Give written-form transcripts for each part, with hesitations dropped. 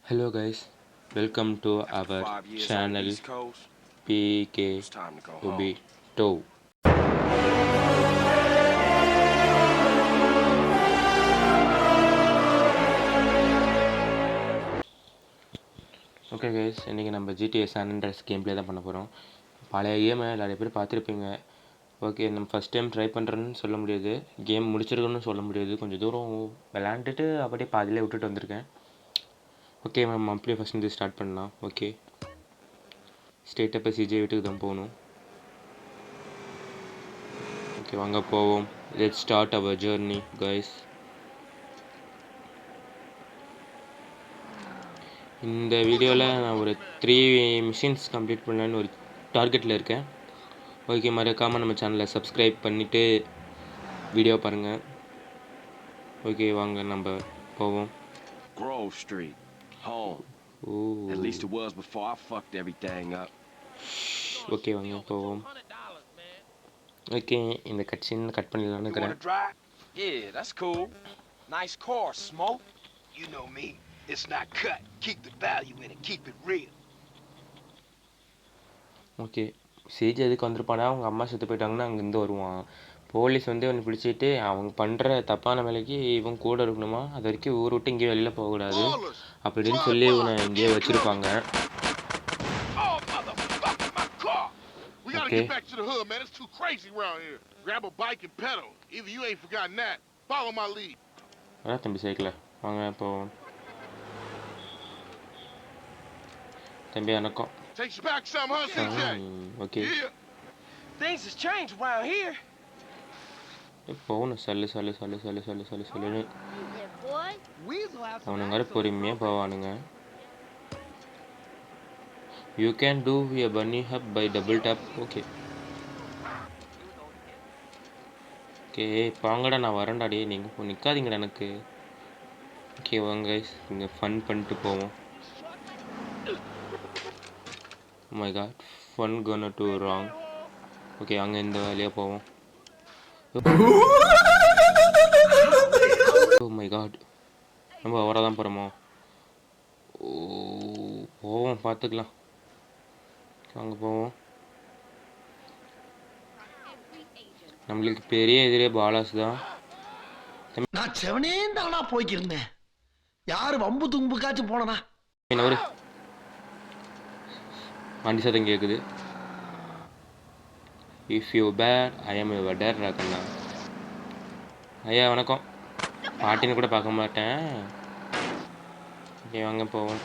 Hello guys, welcome to After our 5 years on the channel East Coast, it's time to go home. PK okay guys, இன்றைக்கி நம்ம GTA San Andreas game play தான் பண்ண போகிறோம். பழைய கேமை நிறைய பேர் பார்த்துருப்பீங்க. ஓகே, நம்ம ஃபஸ்ட் டைம் ட்ரை பண்ணுறேன்னு சொல்ல முடியாது, கேம் முடிச்சிருக்கணும்னு சொல்ல முடியாது. கொஞ்சம் தூரம் விளாண்டுட்டு அப்படியே பாதியிலே விட்டுட்டு வந்திருக்கேன். ஓகே, நம்ம அப்படியே ஃபஸ்ட் இது ஸ்டார்ட் பண்ணலாம். ஓகே, ஸ்ட்ரெயிட்டாக இப்போ சிஜே வீட்டுக்கு தான் போகணும். ஓகே, வாங்க போவோம். Let's start our journey guys. இந்த வீடியோவில் நான் ஒரு 3 மிஷின்ஸ் கம்ப்ளீட் பண்ணலான்னு ஒரு டார்கெட்டில் இருக்கேன். ஓகே, மறக்காமல் நம்ம சேனலை சப்ஸ்கிரைப் பண்ணிவிட்டு வீடியோ பாருங்கள். ஓகே, வாங்க நம்ம போவோம். Grove Street, home. At least it was before I fucked everything up. Okay, வாங்க போவோம். ஓகே, இந்த கட்சின்னு கட் பண்ணிடலான்னு You wanna இருக்கிறேன். drive? Yeah, that's cool. Nice car, Smoke. You know me. It's not cut. Keep the value in it. Keep it real. Okay, CG எதுக்கு வந்திருப்பானா, அவங்க அம்மா செத்து போயிட்டாங்கன்னா அங்கேருந்து வருவான். போலீஸ் வந்து அவனை பிடிச்சிட்டு அவங்க பண்ணுற தப்பான வேலைக்கு இவன் கூட இருக்கணுமா, அது வரைக்கும் ஊர் விட்டு இங்கேயே வெளியில் போகக்கூடாது அப்படின்னு சொல்லி இவனை இங்கேயே வச்சுருப்பாங்க. Get back to the hood, man. It's too crazy around here. Grab a bike and pedal. Either you ain't forgotten that. Follow my lead. அதான் தம்பி சைக்கிள வாங்க இப்போ. தம்பி வணக்கம். Takes you back some, huh, CJ? Okay, Yeah. Things has changed around here. போகணும். சொல்லுன்னு அவனுங்க வர பொறுமையாக போவானுங்க. You can do a bunny hop by double tap. Okay okay, பாங்கடா நான் வரேன்டாடி, நீங்கள் நிற்காதீங்கடா எனக்கு. ஓகே வாங்க கைஸ், இங்கே ஃபன் பண்ணிட்டு போவோம். Oh my god, fun gonna do wrong. Okay, அங்கே இந்த வேலையாக போவோம். Oh my god, நம்ம அவரை தான் போகிறோமோ? போவோம், பார்த்துக்கலாம். அங்கே போவோம். நம்மளுக்கு பெரிய எதிரே பாலாஸ் தான். நான் செவனே தானா போய்க்கிருந்தேன். யாரு வம்பு தும்புக்காச்சும் போனனா? என்ன ஒரு வண்டி சத்தம் கேட்குது. If you bad I am your dad ராக்கண்ணா. ஐயா வணக்கம். பாட்டின்னு கூட பார்க்க மாட்டேன். ஓகே வாங்க போவோம்.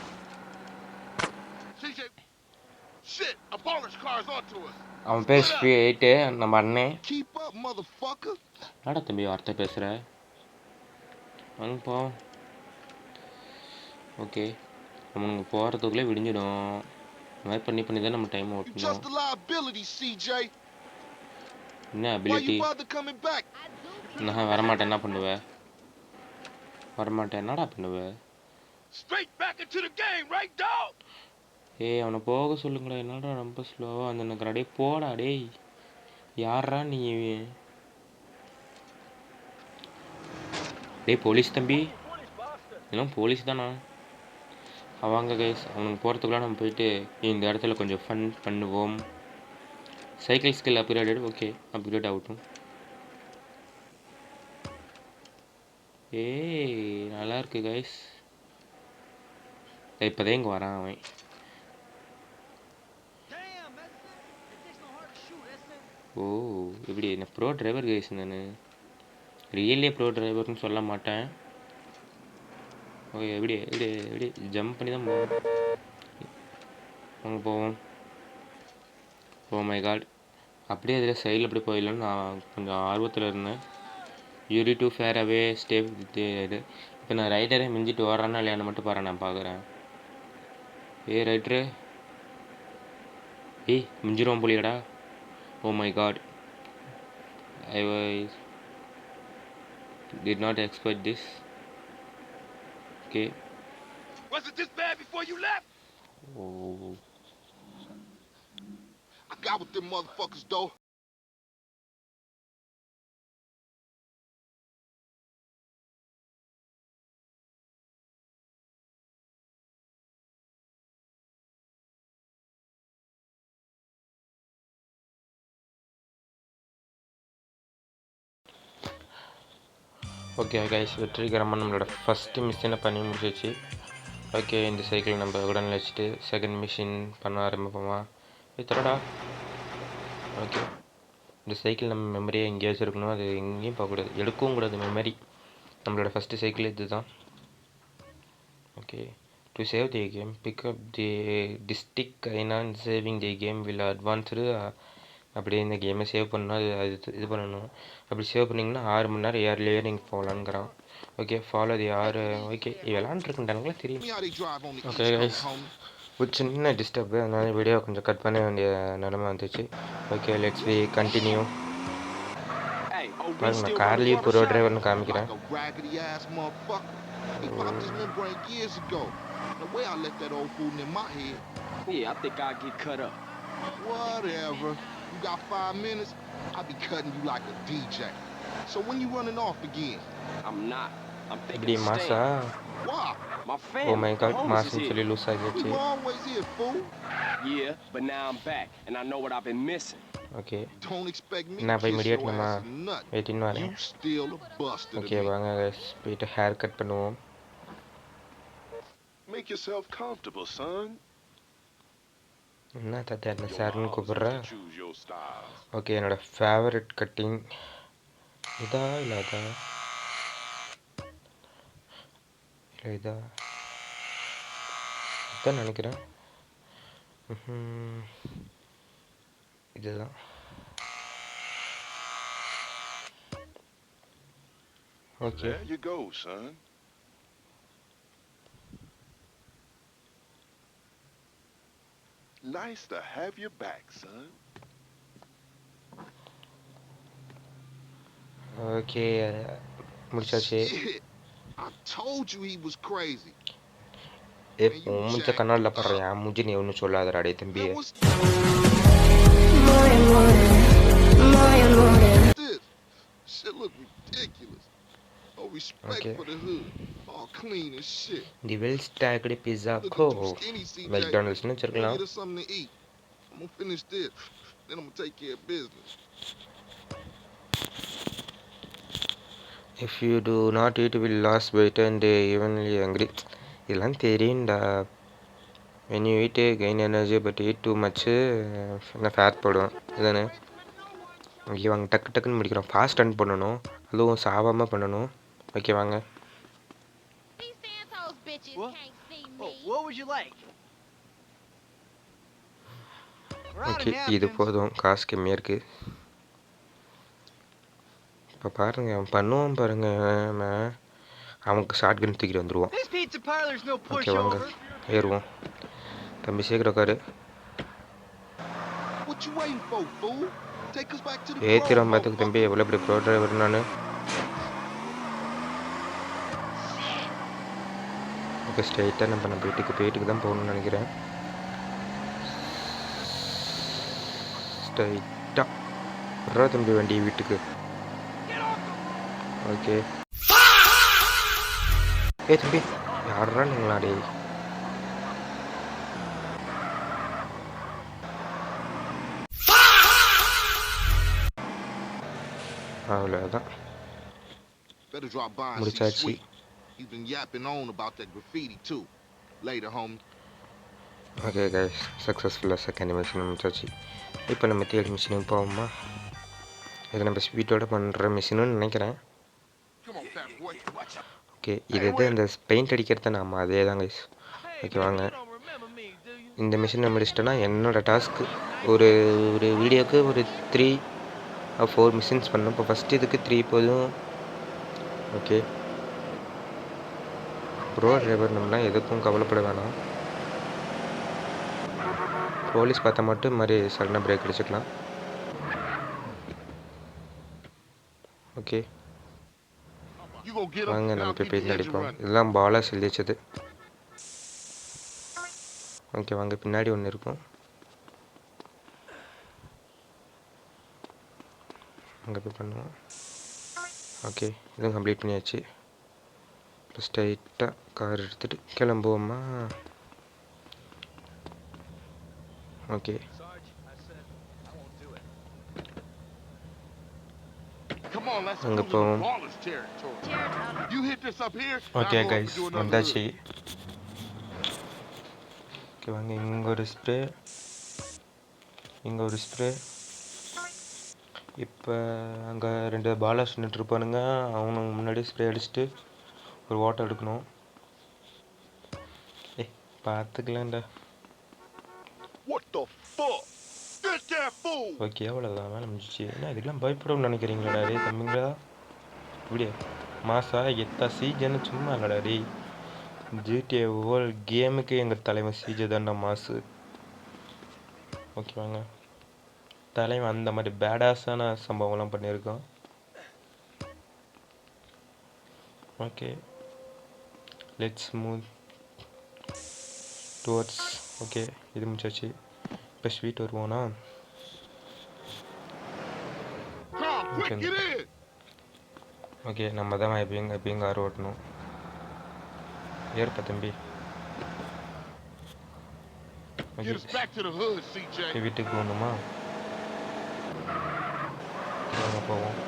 CJ. Shit, a baller's car's onto us. அவன் பேர் ஸ்பீ 8, நம்ம அண்ணன். Keep up, motherfucker. என்னடா தம்பி வார்த்தை பேசுகிற? வாங்க போவோம். ஓகே, நம்ம போகிறதுக்குள்ளே விடிஞ்சிடும். இந்த மாதிரி பண்ணி தான் நம்ம டைம் You ஓட்டணும். just a liability, CJ. என்ன Why ability? you bother coming back? நான் வரமாட்டேன். என்ன பண்ணுவேன்? வரமாட்டேன். என்னடா பண்ணுவேன்? Straight back into the game, right, dog? ஏய், அவனை போக சொல்லுங்களா. என்னடா ரொம்ப ஸ்லோவாக வந்து எனக்கு அடே போடா. டேய் யாரா நீ? டேய் போலீஸ் தம்பி, இதெல்லாம் போலீஸ் தானா? அவங்க கைஸ், அவனுக்கு போகிறதுக்குலாம் நம்ம போயிட்டு இந்த இடத்துல கொஞ்சம் ஃபன் பண்ணுவோம். Cycle skill upgraded. Okay, upgrade ஆகட்டும். ஏய் நல்லா இருக்கு கைஸ். இப்போதான் இங்கே வரான் அவன். ஓ இப்படி என்ன ப்ரோ டிரைவர் கைஸ்? நான் ரியல்லே ப்ரோ டிரைவர்னு சொல்ல மாட்டேன். ஓகே, எப்படி ஜம்ப் பண்ணி தான் போவோம். அங்கே போவோம். ஓ மை காட், அப்படியே அதில் சைடில் அப்படி போயிடலான்னு நான் கொஞ்சம் ஆர்வத்தில் இருந்தேன். You're too far away stay இது. இப்போ நான் ரைடரே மிஞ்சிட்டு வர்றானா இல்லையான்னு மட்டும் பாரு, நான் பார்க்குறேன். ஏய் ரைட்ரு, ஏய் மிஞ்சிருவோம் போலியடா. Oh my god, I did not expect this. Okay. Wasn't this bad before you left? Oh. I got with them motherfuckers, though. Okay guys, வெற்றிகரமாக நம்மளோட ஃபஸ்ட்டு மிஷினை பண்ணி முடிச்சிச்சு. ஓகே, இந்த சைக்கிள் நம்ம உடனே வச்சுட்டு செகண்ட் மிஷின் பண்ண ஆரம்பிப்போமா? தரடா. ஓகே, இந்த சைக்கிள் நம்ம மெமரியை எங்கேயா வச்சுருக்கணும், அது எங்கேயும் போகக்கூடாது, எடுக்கவும் கூடாது மெமரி. நம்மளோட ஃபஸ்ட்டு சைக்கிள் இது தான். Okay, to save the game pick up the டிஸ்டிக் ஐனா and saving the game will advanced. அப்படியே இந்த கேமை சேவ் பண்ணணும், அது இது பண்ணணும். அப்படி சேவ் பண்ணிங்கன்னா 6 மணி நேரம் ஏர்லியே நீங்கள் போகலான்ங்கிறான். Okay, follow the 6. ஓகே, விளாண்டுருக்குன்ட்டானுங்களா தெரியும். ஓகே கைஸ், ஒரு சின்ன டிஸ்டர்பு, அதனால வீடியோ கொஞ்சம் கட் பண்ண வேண்டிய நிலைமை வந்துச்சு. Okay, let's we continue. பாருங்க, நான் கார்லேயே ப்ரோ டிரைவர்னு காமிக்கிறேன். Yeah, I think I'll get cut up. Whatever. You got 5 minutes? I'll be cutting you like a DJ. So when you running off again? I'm not. I'm இப்படி thinking of மாசா? staying. Why? My oh family, my the god, homies is மாசுன்னு here. சொல்லி loose ஆகிடுச்சு. You always here, fool. Yeah, but now I'm back, and I know what I've been missing. Okay, Don't expect me to நான் போய் kiss முடிய your நம்ம ass or nothing. வெயிட்டின்னு வரேன். You still a buster to okay me. வாங்க guys, போயிட்டு hair cut பண்ணுவோம். Make yourself comfortable, son. என்ன தாத்தா என்ன Your சார்னு mom கூப்பிட்ற? says to choose your styles. Okay, என்னோட ஃபேவரட் கட்டிங் இதா இல்லை அதா? இல்லை இதா இதான் நினைக்கிறேன். இதுதான். Okay, There you go, son. Nice to have you back, son. Okay முடிச்சாச்சு. Shit. I told you he was crazy. மூஞ்ச கண்ணாடில் படுறேன், என் மூஞ்சி நீ ஒன்றும் சொல்லாதடா டே தம்பி. Man, what's this? Shit look ridiculous. No respect Okay. for the hood. All clean as shit. The well stocked pizza Look go at them skinny CJ. மெக்டானல்ட்ஸ்னு Go வச்சுருக்கலாம். get us something to eat. I'm gonna finish this. Then I'm gonna take care of business. If you do not eat will lose weight and evenly hungry. இதெல்லாம் தெரியும்டா. when you eat gain energy but eat too much என்ன fat போடும் இதுதானே. Okay வாங்க, டக்கு டக்குன்னு முடிக்கிறோம். Fast run பண்ணணும், அதுவும் சாவாமல் பண்ணணும். ஓகே வாங்க. These Santos bitches What? can't see me. Oh, what would you like? We're out of okay, இது napkins. போதும், காசு கம்மியாக இருக்குது. இப்போ பாருங்க, அவன் பண்ணுவான் பாருங்க, அவனுக்கு ஷார்ட் கன் தூக்கிட்டு வந்துடுவான். This pizza parlor's no okay வாங்க, pushover. ஏறுவோம். தம்பி சீக்கிரம் உட்காரு. What you waiting for, fool? Take us back to the ஏற்றிடும் grove, பார்த்துக்கு தம்பி, எவ்வளோ இப்படி ப்ரோ டிரைவர் நான். ஓகே, ஸ்ட்ரைட்டாக நம்ம வீட்டுக்கு தான் போகணும்னு நினைக்கிறேன். ஸ்ட்ரைட்டாக வர்றா தம்பி வண்டி வீட்டுக்கு. ஓகே, ஏ தம்பி யாரா நீங்களா டே? அவ்வளோதான், Better drop by and see முடிச்சாச்சு. Sweet. He's been yapping on about that graffiti too. Later, homie. Okay guys, சக்ஸஸ்ஃபுல்லாக செகண்ட் மிஷின் முடிச்சாச்சு. இப்போ நம்ம தேர்ட் மிஷினுக்கு போவோமா? இது நம்ம ஸ்வீட்டோட பண்ணுற மிஷினுன்னு நினைக்கிறேன். Come on, fat boy. Watch out. Okay, இது இந்த பெயிண்ட் அடிக்கிறது நாம அதே தான் கைஸ். ஓகே வாங்க, இந்த மிஷினை முடிச்சிட்டேன்னா என்னோடய டாஸ்க்கு ஒரு வீடியோவுக்கு ஒரு 3 or 4 மிஷின்ஸ் பண்ணணும். இப்போ ஃபஸ்ட்டு இதுக்கு 3 போதும். ஓகே, ப்ரோ டிரைவர் நம்மளாம் எதுக்கும் கவலைப்பட வேணாம். போலீஸ் பார்த்தா மட்டும் இந்த மாதிரி சடனாக பிரேக் அடிச்சுக்கலாம். ஓகே You gonna get வாங்க, up நம்ம now, இப்போ keep பெயிண்ட் the engine அடிப்போம். running. இதெல்லாம் பாலாக சொல்லி வச்சது. ஓகே வாங்க, பின்னாடி ஒன்று இருக்கும், அங்கே போய் பண்ணுவோம். ஓகே, இதுவும் கம்ப்ளீட் பண்ணியாச்சு. இப்போ ஸ்ட்ரைட்டாக கார் எடுத்துகிட்டு கிளம்புவோமா? ஓகே, Come on Unless அங்கே it comes போவோம். with baller's territory. Tear it down. You hit this up here, okay I'll go up and guys do another வந்தாச்சு. hood. ஓகே வாங்க, இங்கே ஒரு ஸ்ப்ரே, இங்கே ஒரு ஸ்ப்ரே. இப்போ அங்கே 2 பாலர்ஸ் நின்றுருப்பானுங்க. அவனுக்கு முன்னாடி ஸ்ப்ரே அடிச்சுட்டு ஒரு வாட்டர் எடுக்கணும். பார்த்துக்கலாம்டா. What the fuck? Get that fool! Okay அவ்வளோதான், வேலை முடிஞ்சிச்சு. என்ன இதுக்கெல்லாம் பயப்படணும்னு நினைக்கிறீங்களாடா டே தம்பிங்களா? இப்படியே மாசா எத்தா சீஜன்னு சும்மா இல்லடா டே. ஜிடிஏ வேர்ல்ட் கேமுக்கு எங்கள் தலைவன் சிஜே தான்டா மாசு. ஓகே வாங்க, தலைவன் அந்த மாதிரி பேடாஸான சம்பவம்லாம் பண்ணியிருக்கான். Okay let's move towards. Okay இது முடிச்சாச்சு. இப்போ ஸ்வீட் வருவோனா? Come, quick, Okay. get in! Okay நம்ம தான் எப்பயும் கார் ஓட்டணும். ஏற்பா தம்பி. Okay Get us back to the hood, CJ. வீட்டுக்கு போகணுமா? வாங்க போவோம்.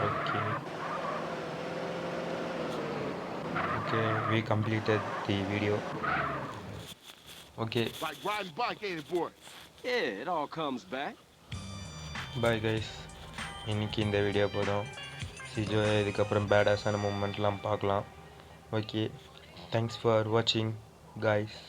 Okay okay we completed the video. Okay Like riding bike, ain't it, boy? Yeah, it all comes back. Bye guys, இன்னைக்கு இந்த வீடியோ போதும். சிஜோ இதுக்கப்புறம் பேடாஸான மூமெண்ட்லாம் பார்க்கலாம். ஓகே தேங்க்ஸ் ஃபார் வாட்சிங் கைஸ்.